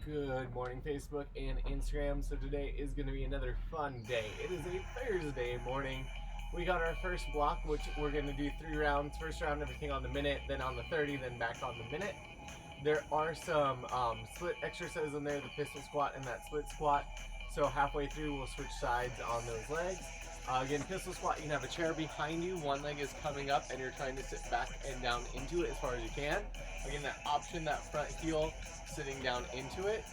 Good morning, Facebook and Instagram. So today is going to be another fun day. It is a Thursday morning. We got our first block, which we're going to do 3 rounds. First round, everything on the minute, then on the 30, then back on the minute. There are some split exercises in there, the pistol squat and that split squat. So halfway through, we'll switch sides on those legs. Again, pistol squat, you can have a chair behind you. One leg is coming up and you're trying to sit back and down into it as far as you can. Again, that option, that front heel, sitting down into it.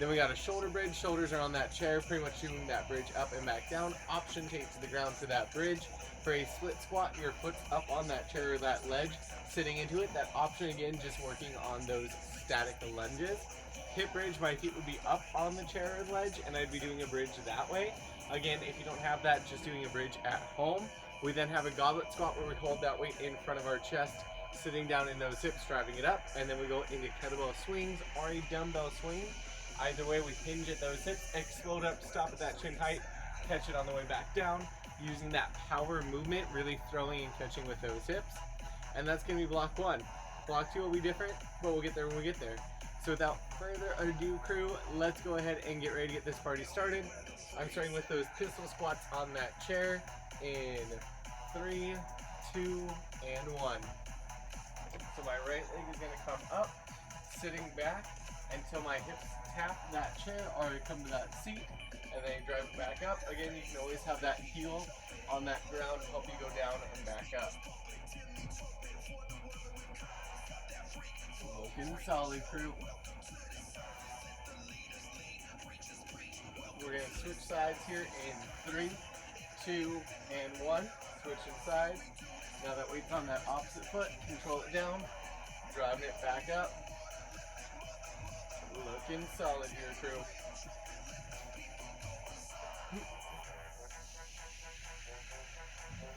Then we got a shoulder bridge. Shoulders are on that chair, pretty much doing that bridge up and back down. Option tape to the ground for that bridge. For a split squat, your foot's up on that chair or that ledge, sitting into it. That option, again, just working on those static lunges. Hip bridge, my feet would be up on the chair or ledge, and I'd be doing a bridge that way. Again, if you don't have that, just doing a bridge at home. We then have a goblet squat where we hold that weight in front of our chest, sitting down in those hips, driving it up, and then we go into kettlebell swings or a dumbbell swing. Either way, we hinge at those hips, explode up, stop at that chin height, catch it on the way back down, using that power movement, really throwing and catching with those hips. And that's going to be block 1. Block 2 will be different, but we'll get there when we get there. So without further ado, crew, let's go ahead and get ready to get this party started. I'm starting with those pistol squats on that chair in 3, 2, and 1. So my right leg is going to come up, sitting back until my hips tap that chair or come to that seat, and then you drive it back up. Again, you can always have that heel on that ground to help you go down and back up. Looking solid, crew. We're going to switch sides here in 3, 2, and 1. Switching sides. Now that weight's on that opposite foot, control it down, driving it back up. Looking solid here, crew.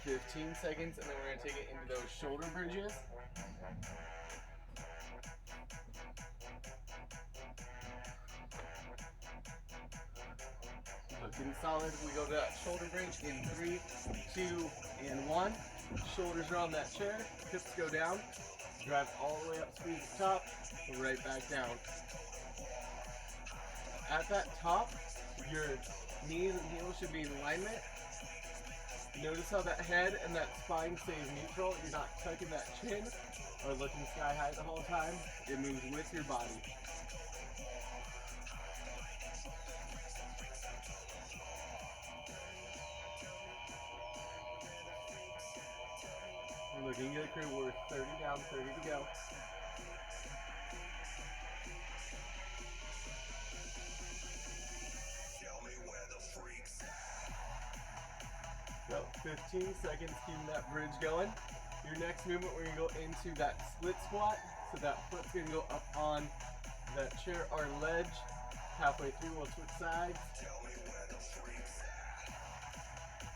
"15 seconds, and then we're going to take it into those shoulder bridges. Looking solid. We go to that shoulder bridge in 3, 2, and 1. Shoulders are on that chair. Hips go down. Drive all the way up, squeeze the top, right back down. At that top, your knees and heels should be in alignment. Notice how that head and that spine stays neutral. You're not tucking that chin or looking sky high the whole time. It moves with your body. Looking good, crew. We're 30 down, 30 to go. So 15 seconds, keeping that bridge going. Your next movement, we're going to go into that split squat. So that foot's going to go up on that chair or ledge. Halfway through, we'll switch sides.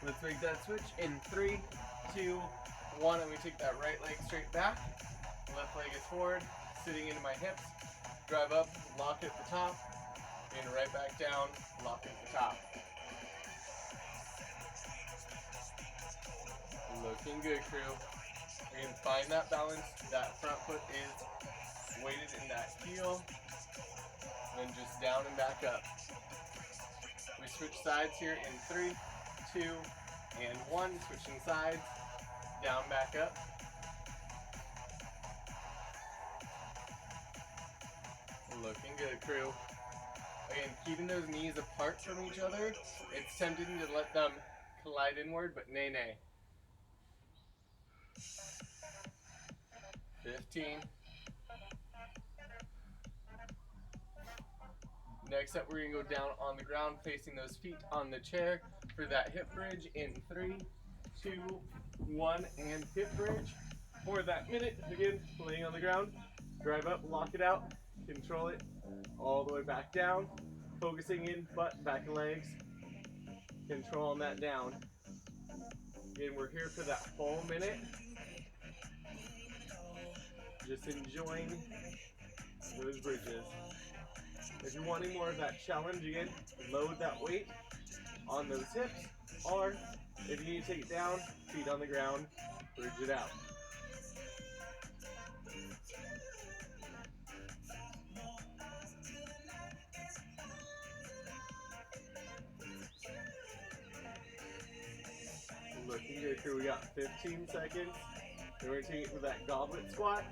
Let's make that switch in 3, 2, 1, and we take that right leg straight back. Left leg is forward, sitting into my hips. Drive up, lock at the top, and right back down, lock at the top. Looking good, crew. Again, find that balance. That front foot is weighted in that heel. Then just down and back up. We switch sides here in 3, 2, and 1. Switching sides. Down, back up. Looking good, crew. Again, keeping those knees apart from each other. It's tempting to let them collide inward, but nay, nay. 15. Next up, we're going to go down on the ground, facing those feet on the chair for that hip bridge in 3, 2, 1, and hip bridge. For that minute, again, laying on the ground, drive up, lock it out, control it all the way back down, focusing in butt, back and legs, control on that down. Again, we're here for that whole minute. Just enjoying those bridges. If you're wanting more of that challenge, again, load that weight on those hips, or if you need to take it down, feet on the ground, bridge it out. good, crew. We got 15 seconds. Then we're taking it for that goblet squat.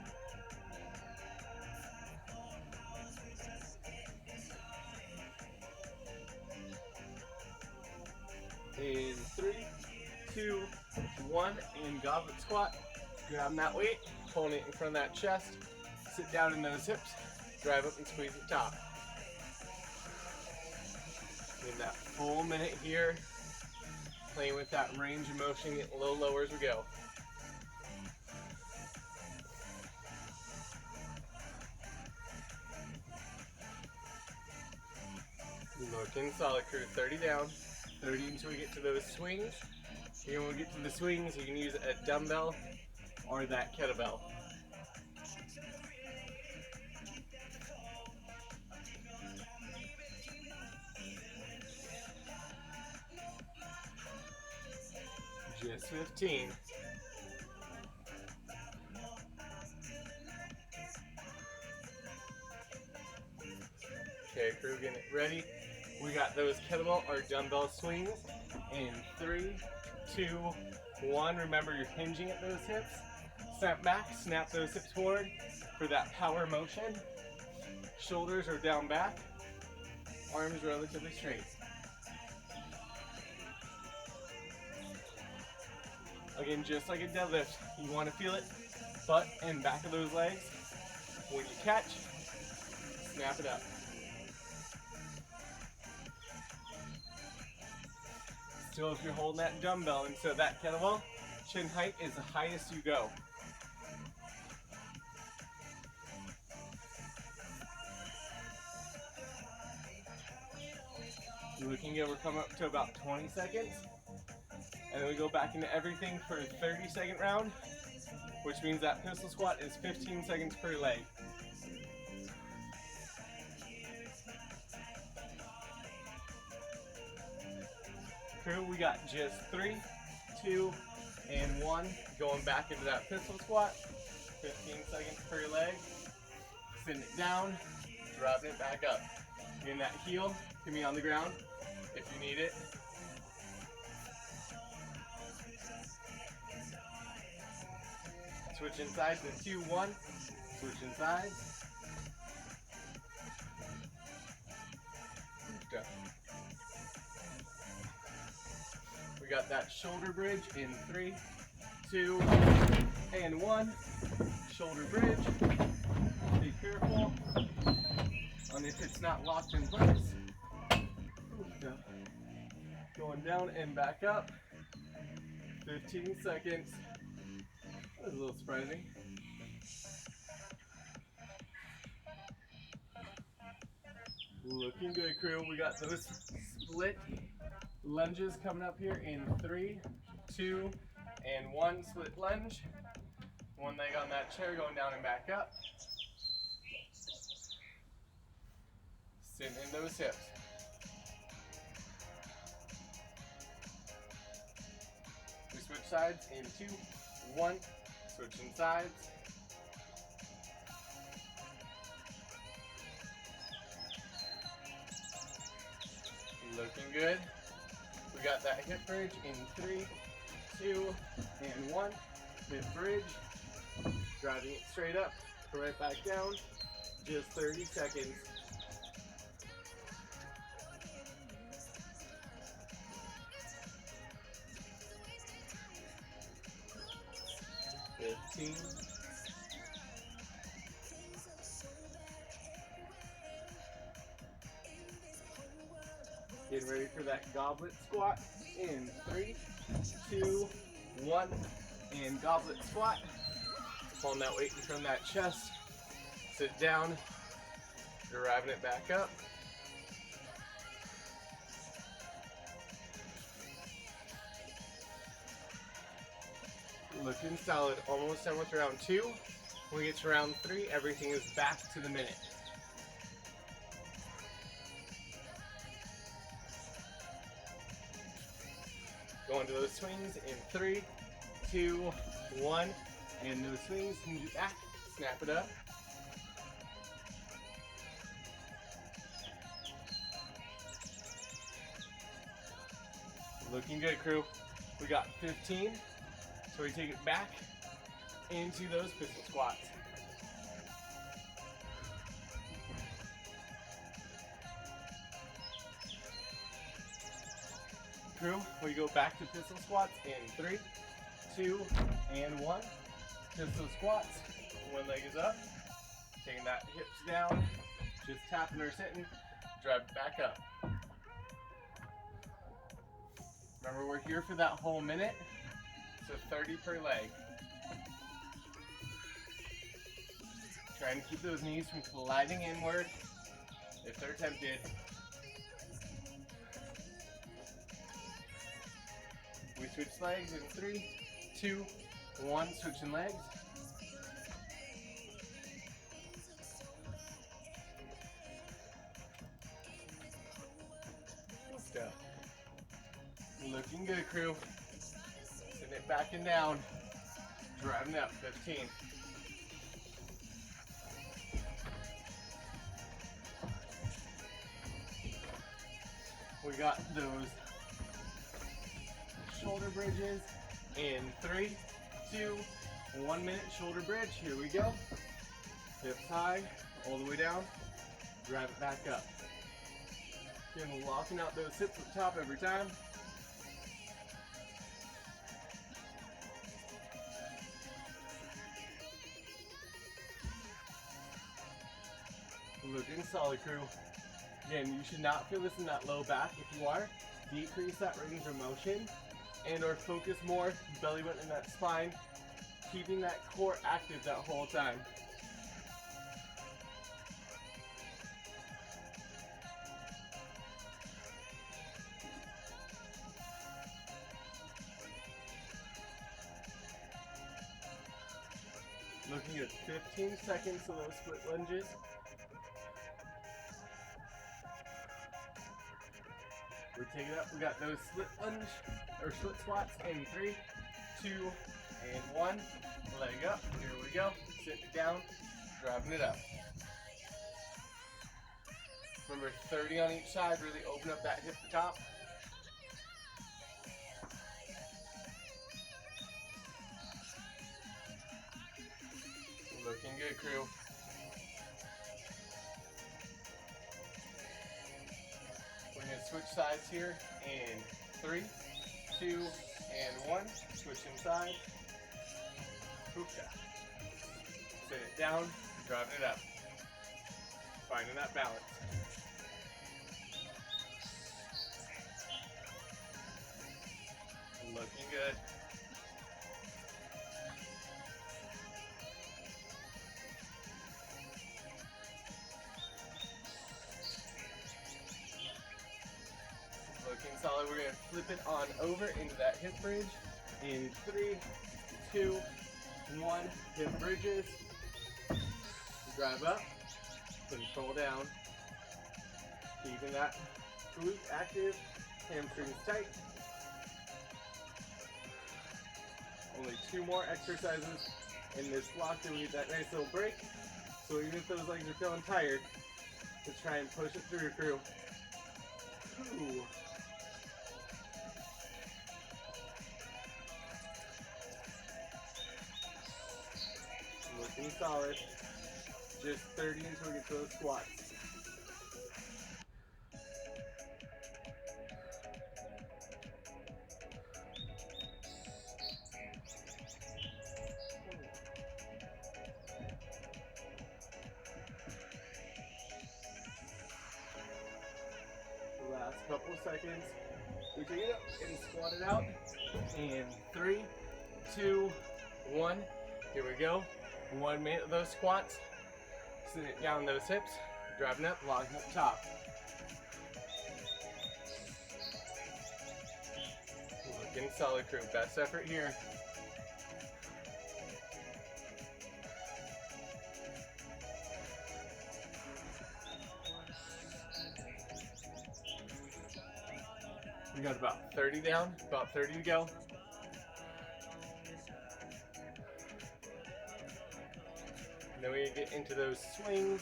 In 3, 2, 1, and goblet squat. Grab that weight, pulling it in front of that chest. Sit down in those hips. Drive up and squeeze the top. In that full minute here, playing with that range of motion, getting a little lower as we go. Looking solid, crew. 30 down, 30 until we get to those swings. Here when we get to the swings, you can use a dumbbell or that kettlebell. Just 15. Okay, crew, getting it ready. We got those kettlebell or dumbbell swings in 3, 2, 1. Remember, you're hinging at those hips. Snap back, snap those hips forward for that power motion. Shoulders are down back, arms relatively straight. Again, just like a deadlift, you want to feel it, butt and back of those legs. When you catch, snap it up. Still, if you're holding that dumbbell instead of that kettlebell, chin height is the highest you go. Looking good, we're coming up to about 20 seconds. And then we go back into everything for a 30-second round, which means that pistol squat is 15 seconds per leg. Crew, we got just 3, 2, and 1. Going back into that pistol squat, 15 seconds per leg. Send it down, dropping it back up. Getting that heel can be on the ground if you need it. Switching sides in 2, 1. Switching sides. Go. We got that shoulder bridge in 3, 2, and 1. Shoulder bridge. Be careful on if it's not locked in place. Go. Going down and back up. 15 seconds. That was a little surprising. Looking good, crew. We got those split lunges coming up here in 3, 2, and 1. Split lunge. One leg on that chair going down and back up. Sitting in those hips. We switch sides in 2, 1. Switching sides. Looking good. We got that hip bridge in 3, 2, and 1. Hip bridge. Driving it straight up. Right back down. Just 30 seconds. Getting ready for that goblet squat in 3, 2, 1, and goblet squat. Pulling that weight in from that chest. Sit down, driving it back up. Looking solid, almost done with round 2. When we get to round 3, everything is back to the minute. Going to those swings in 3, 2, 1, and those swings, hinge it back, snap it up. Looking good, crew. We got 15. So we take it back into those pistol squats. Crew, we go back to pistol squats in 3, 2, and 1. Pistol squats, one leg is up, taking that hips down, just tapping or sitting, drive back up. Remember, we're here for that whole minute, so 30 per leg. Trying to keep those knees from sliding inward if they're tempted. We switch legs in 3, 2, 1, switching legs. Good stuff. Looking good, crew. Sitting it back and down. Driving up, 15. We got those shoulder bridges in 3, 2, 1 minute shoulder bridge. Here we go. Hips high, all the way down. Drive it back up. Again, locking out those hips at the top every time. Looking solid, crew. Again, you should not feel this in that low back. If you are, decrease that range of motion and or focus more belly button in that spine, keeping that core active that whole time. Looking at 15 seconds of those split lunges. We take it up, we got those split lunge, or split squats in 3, 2, and 1. Leg up, here we go. Sit it down, driving it up. Remember, 30 on each side, really open up that hip to top. Looking good, crew. We're going to switch sides here in 3, 2, and 1. Switching sides. Hookah. Sit it down, driving it up. Finding that balance. Looking good. Looking solid. We're going to flip it on over into that hip bridge in 3, 2, 1. Hip bridges. Drive up. Control down. Keeping that glute active. Hamstrings tight. Only 2 more exercises in this block, then we get that nice little break. So even if those legs are feeling tired, let's try and push it through, crew. Ooh. Looking solid. Just 30 until we get to those squats. Last couple seconds. We take it up and squat it out. In 3, 2, 1. Here we go. 1 minute of those squats. Sitting it down those hips. Driving up, locking up top. Looking solid, crew. Best effort here. We got about 30 down, about 30 to go. And then we get into those swings.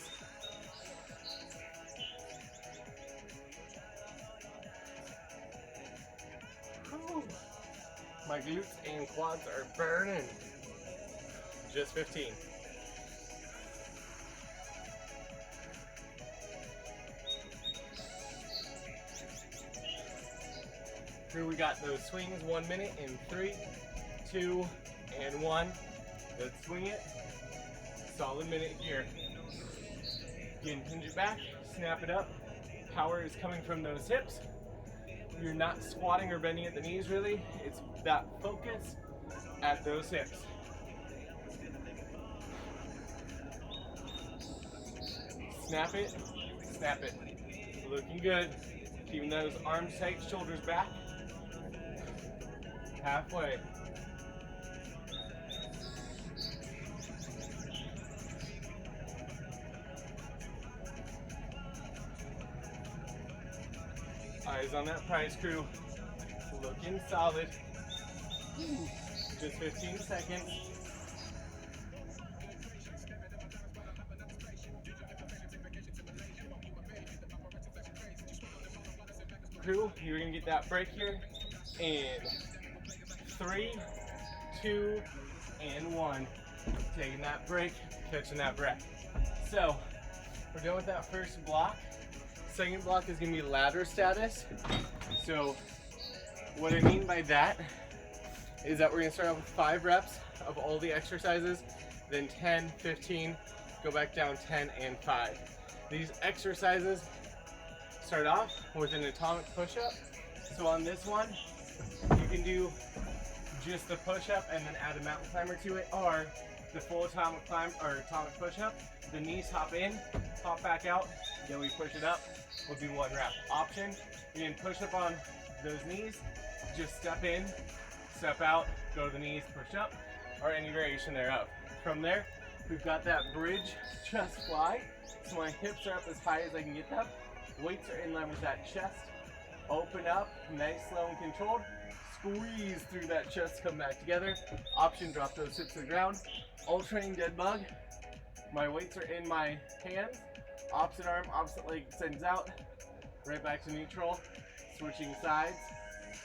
Whew. My glutes and quads are burning. Just 15. Here we got those swings, 1 minute in 3, 2, and 1. Let's swing it. Solid minute here. You can hinge it back, snap it up. Power is coming from those hips. You're not squatting or bending at the knees really. It's that focus at those hips. Snap it, snap it. Looking good. Keeping those arms tight, shoulders back. Halfway. Eyes on that prize crew. Looking solid. Just 15 seconds. Crew, you're gonna get that break here in 3, 2, and 1. Taking that break, catching that breath. So, we're done with that first block. Second block is gonna be ladder status. So, what I mean by that is that we're gonna start off with 5 reps of all the exercises, then 10, 15, go back down 10 and 5. These exercises start off with an atomic push-up. So on this one, you can do just the push-up and then add a mountain climber to it, or the full atomic climb or atomic push-up. The knees hop in, hop back out, then we push it up. Will be 1 rep. Option, you can push up on those knees, just step in, step out, go to the knees, push up, or any variation thereof. From there, we've got that bridge chest fly. So my hips are up as high as I can get them. Weights are in line with that chest. Open up, nice, slow, and controlled. Squeeze through that chest, come back together. Option, drop those hips to the ground. Alternating dead bug. My weights are in my hands. Opposite arm, opposite leg extends out. Right back to neutral. Switching sides.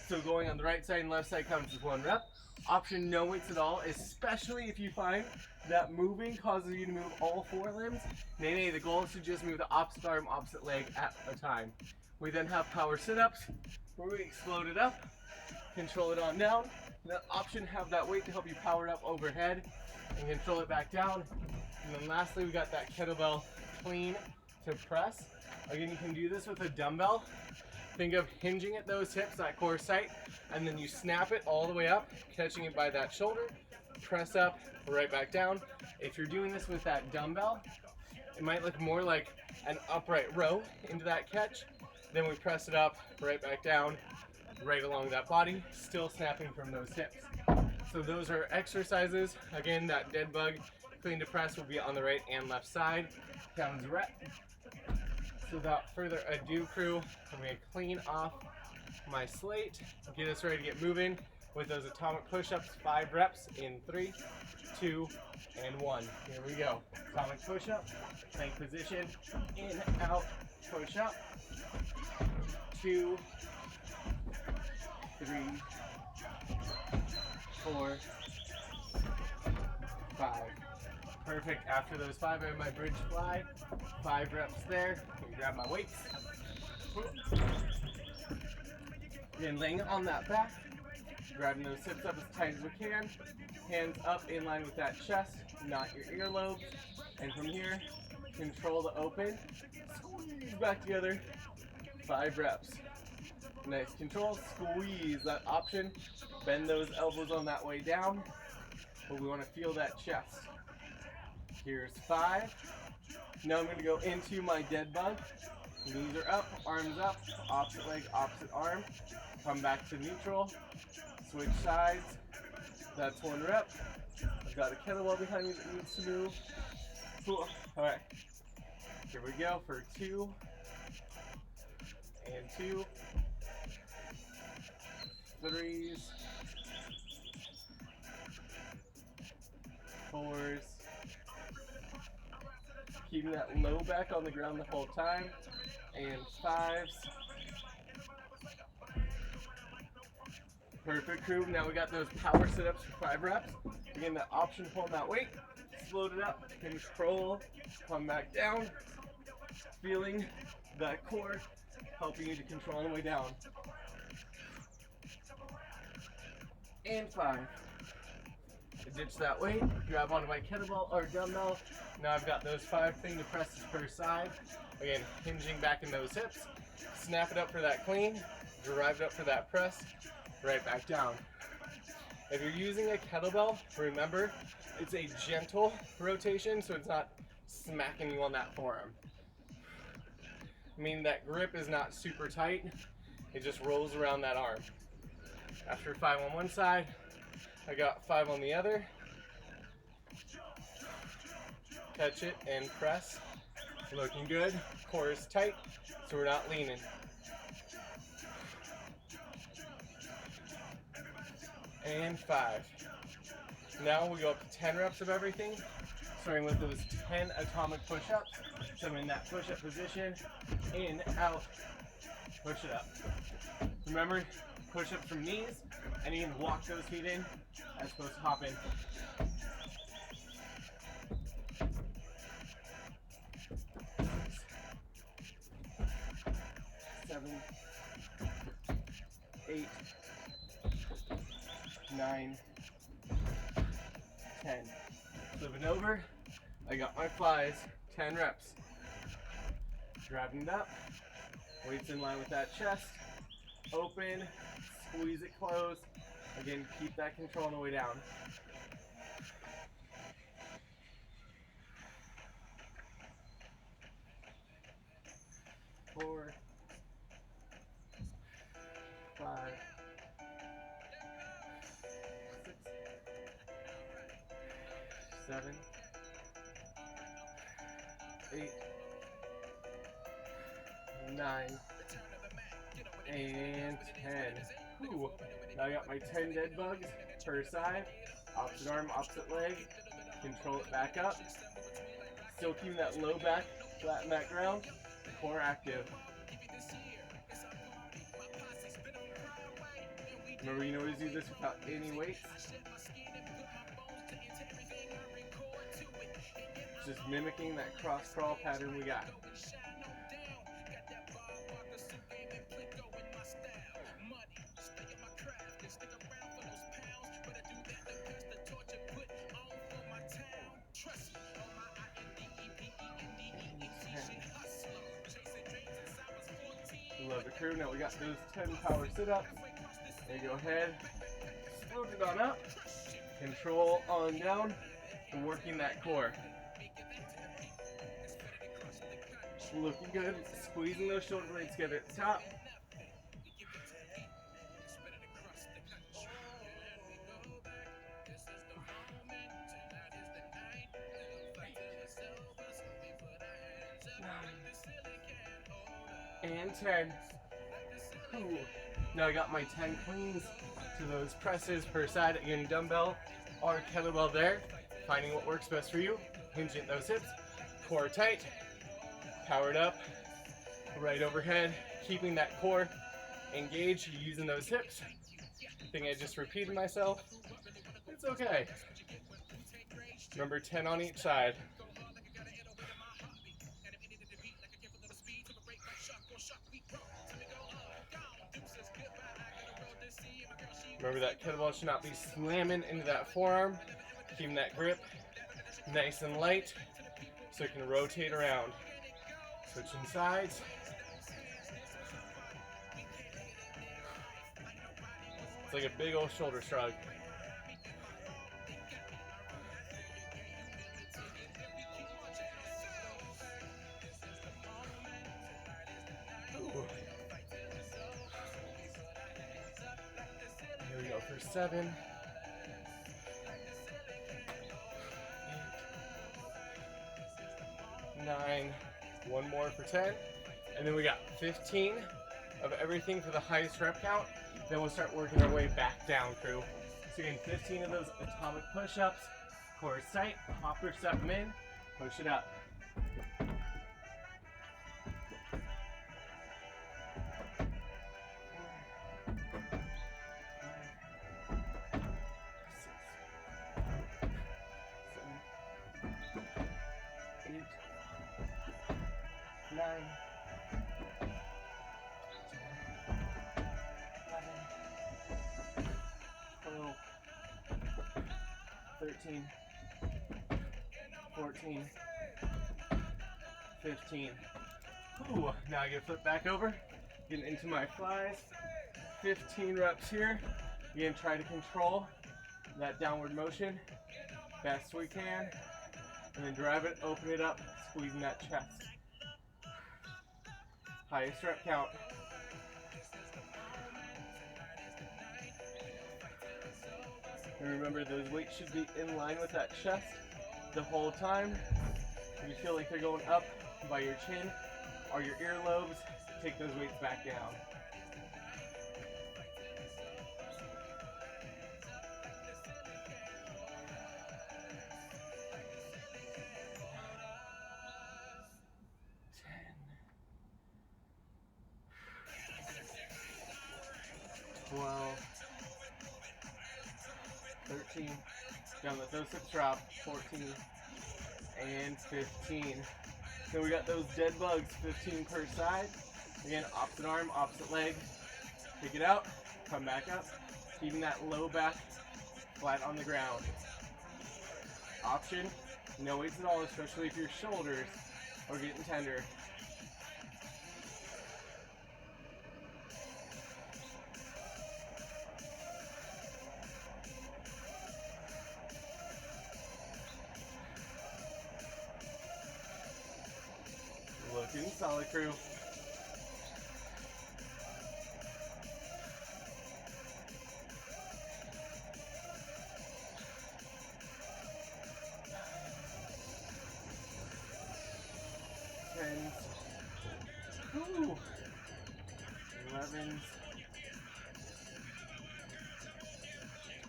So going on the right side and left side counts as 1 rep. Option, no weights at all, especially if you find that moving causes you to move all 4 limbs. Nay, the goal is to just move the opposite arm, opposite leg at a time. We then have power sit-ups where we explode it up, control it on down. That option, have that weight to help you power it up overhead and control it back down. And then lastly, we got that kettlebell clean to press. Again, you can do this with a dumbbell. Think of hinging at those hips, that core sight, and then you snap it all the way up, catching it by that shoulder, press up, right back down. If you're doing this with that dumbbell, it might look more like an upright row into that catch. Then we press it up, right back down, right along that body, still snapping from those hips. So those are exercises. Again, that dead bug clean to press will be on the right and left side. Count as a rep. So without further ado, crew, I'm going to clean off my slate, get us ready to get moving with those atomic push-ups, 5 reps in 3, 2, and 1. Here we go. Atomic push-up, plank position, in, out, push-up, 2, 3, 4, 5. Perfect. After those 5, I have my bridge fly. 5 reps there. Let me grab my weights. Again, laying on that back, grabbing those hips up as tight as we can. Hands up in line with that chest, not your earlobes. And from here, control the open. Squeeze back together. 5 reps. Nice control. Squeeze that option. Bend those elbows on that way down. But we want to feel that chest. Here's 5. Now I'm going to go into my dead bug. Knees are up, arms up, opposite leg, opposite arm. Come back to neutral. Switch sides. That's 1 rep. I've got a kettlebell behind me that needs to move. Cool. Alright. Here we go for 2. And 2. 3s. 4s. Keeping that low back on the ground the whole time. And 5s. Perfect, crew. Now we got those power sit-ups for 5 reps. Again, the option pulling that weight, float it up, control, come back down, feeling that core, helping you to control on the way down. And 5. Ditch that weight, grab onto my kettlebell or dumbbell. Now I've got those 5 finger presses per side. Again, hinging back in those hips. Snap it up for that clean, drive it up for that press, right back down. If you're using a kettlebell, remember, it's a gentle rotation, so it's not smacking you on that forearm. Meaning that grip is not super tight, it just rolls around that arm. After 5 on one side, I got 5 on the other. Catch it and press. Looking good. Core is tight, so we're not leaning. And 5. Now we go up to 10 reps of everything, starting with those 10 atomic push-ups. So I'm in that push-up position, in, out, push it up. Remember, push-ups from knees, and you can walk those feet in as opposed to hop in. 7, 8, 9, 10. Flipping over, I got my flies, 10 reps. Driving it up, weights in line with that chest, open, squeeze it closed. Again, keep that control on the way down. Four, 5, 6, 7, 8, 9, and 10. Whew. Now I got my 10 dead bugs per side, opposite arm, opposite leg. Control it back up. Still keeping that low back flat in that ground. Core active. Remember, you can always do this without any weights. Just mimicking that cross crawl pattern we got. Love the crew. Now we got those 10 power sit-ups. And go ahead, float it on up, control on down, and working that core. Looking good, squeezing those shoulder blades together at the top. And 10. Ooh. Now I got my 10 cleans to those presses per side. Again, dumbbell or kettlebell there. Finding what works best for you. Hinging those hips. Core tight. Powered up. Right overhead. Keeping that core engaged. Using those hips. I think I just repeated myself. It's okay. Remember, 10 on each side. Remember, that kettlebell should not be slamming into that forearm. Keeping that grip nice and light so it can rotate around. Switching sides. It's like a big old shoulder shrug. Here we go for 7, 8, 9, one more for 10, and then we got 15 of everything for the highest rep count. Then we'll start working our way back down, crew. So again, 15 of those atomic push-ups, core tight, hopper step them in, push it up. 9, 10, 11, 12, 13, 14, 15. Ooh, now I get flipped back over, getting into my flies. 15 reps here. Again, try to control that downward motion best we can, and then drive it, open it up, squeezing that chest. Highest rep count. And remember, those weights should be in line with that chest the whole time. If you feel like they're going up by your chin or your earlobes, take those weights back down. Don't let those hips drop. 14 and 15. Then we got those dead bugs, 15 per side. Again, opposite arm, opposite leg. Pick it out, come back up, keeping that low back flat on the ground. Option, no weights at all, especially if your shoulders are getting tender. Looking solid, crew. Ooh. 11s,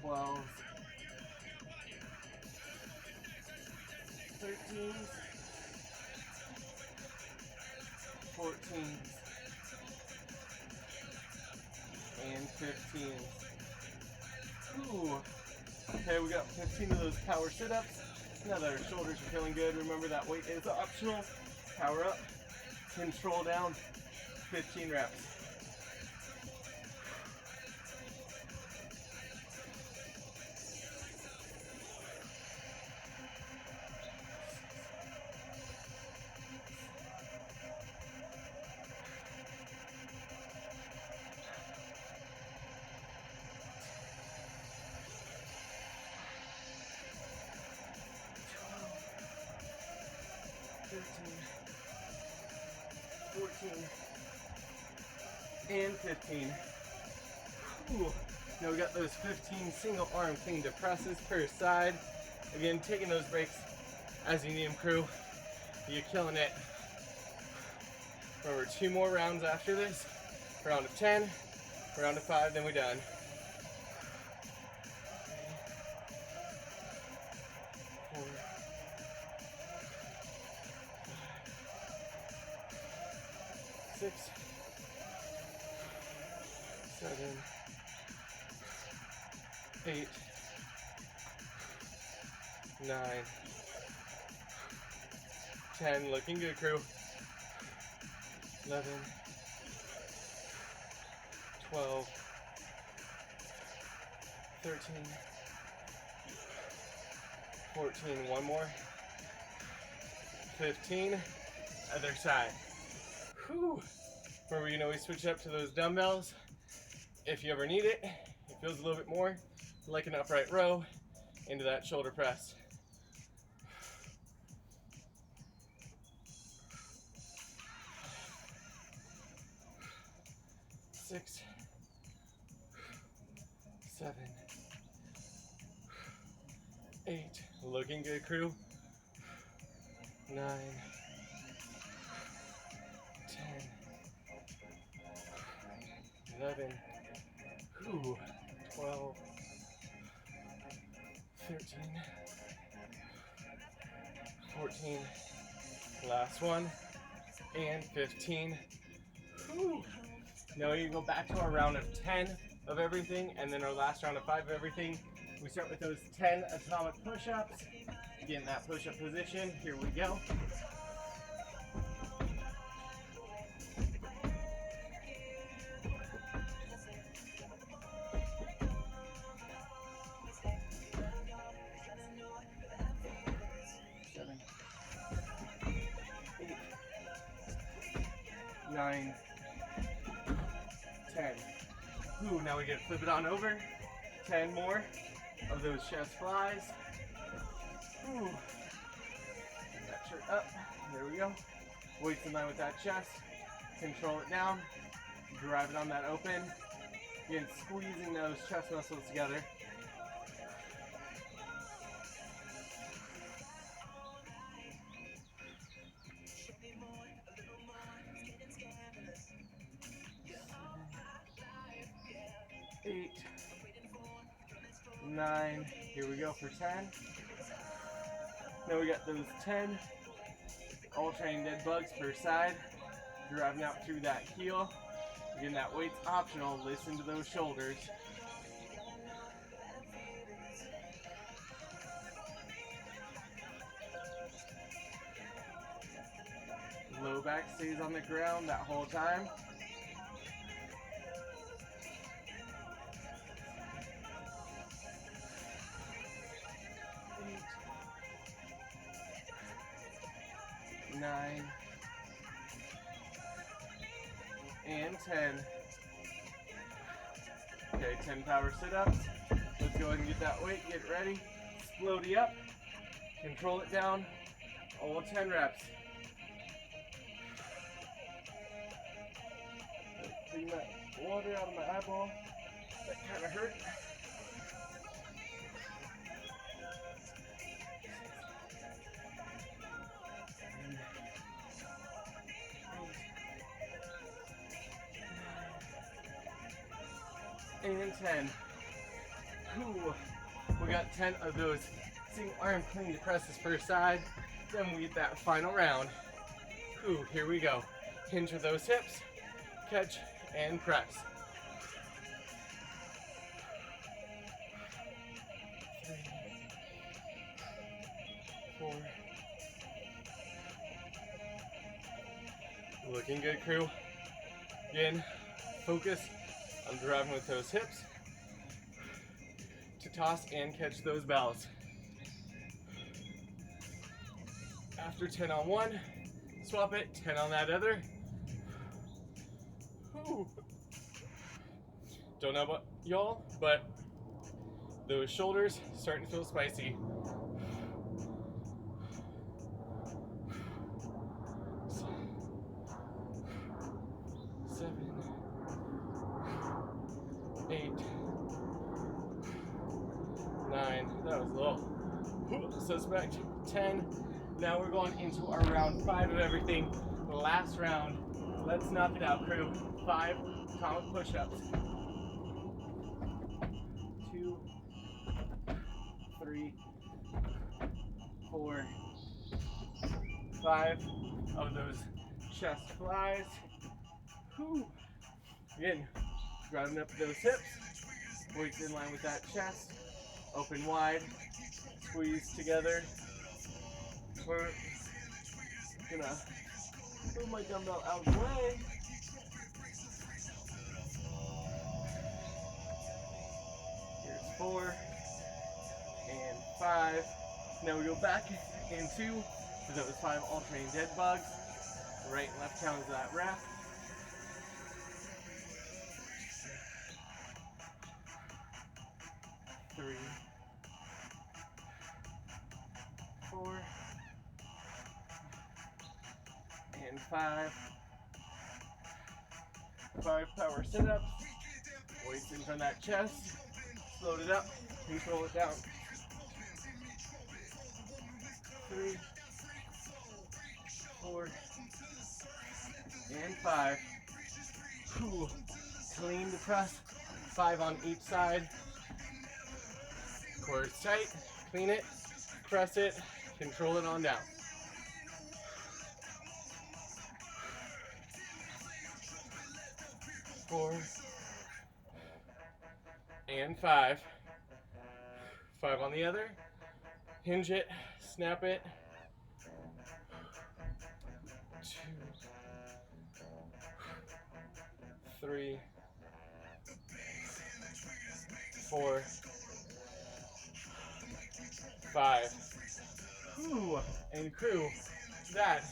12s, 13s, 14s, and 15s. Ooh. Okay, we got 15 of those power sit-ups. Now that our shoulders are feeling good, remember that weight is optional. Power up, control down, 15 reps. And 15. Ooh. Now we got those 15 single arm clean presses per side. Again, taking those breaks as you need them, crew. You're killing it. Remember, 2 more rounds after this. Round of 10, round of 5, then we're done. 4, 6, 7, 8, 9, 10. Looking good, crew. 11, 12, 13, 14. One more. 15. Other side. Whew. Remember, you can always switch up to those dumbbells if you ever need it. It feels a little bit more like an upright row into that shoulder press. Six, 7, 8. Looking good, crew. 9, 10, 11, 12, 13, 14, last one, and 15. Whew. Now we go back to our round of 10 of everything, and then our last round of 5 of everything. We start with those 10 atomic push-ups. Get in that push-up position. Here we go. 9, 10. Ooh, now we get to flip it on over. 10 more of those chest flies. Ooh. That shirt up. There we go. Weights in line with that chest. Control it down. Drive it on that open. Again, squeezing those chest muscles together. Eight, 9, here we go for 10. Now we got those 10 alternating dead bugs per side, driving out through that heel. Again, that weight's optional, listen to those shoulders. Low back stays on the ground that whole time. 9, and 10. Okay, 10 power sit-ups. Let's go ahead and get that weight, get ready. Floaty up, control it down, all 10 reps. Clean that water out of my eyeball. That kind of hurt. And 10. Ooh. We got 10 of those single arm clean presses per side. Then we get that final round. Ooh, here we go. Hinge with those hips, catch and press. 3, 4. Looking good, crew. Again, focus on driving with those hips to toss and catch those bells. After 10 on one, swap it, 10 on that other. Ooh. Don't know about y'all, but those shoulders starting to feel spicy. 7, 8, 9, that was low. Suspect. 10. Now we're going into our round 5 of everything. The last round. Let's knock it out, crew. 5 atomic push-ups. 2, 3, 4, 5 of those chest flies. Whew. Again, driving up those hips. Weights in line with that chest. Open wide. Squeeze together. We're gonna move my dumbbell out of the way. Here's 4 and 5. Now we go back into those 5 alternating dead bugs. Right and left count of that rep. 3, 4, and 5. 5 power sit-ups. Weights in front of that chest. Load it up. Control it down. 3, 4, and 5. Whew. Clean the press. 5 on each side. Core is tight. Clean it. Press it. Control it on down. 4 and 5. 5 on the other. Hinge it. Snap it. 2, 3, 4, 5. Ooh, and crew, that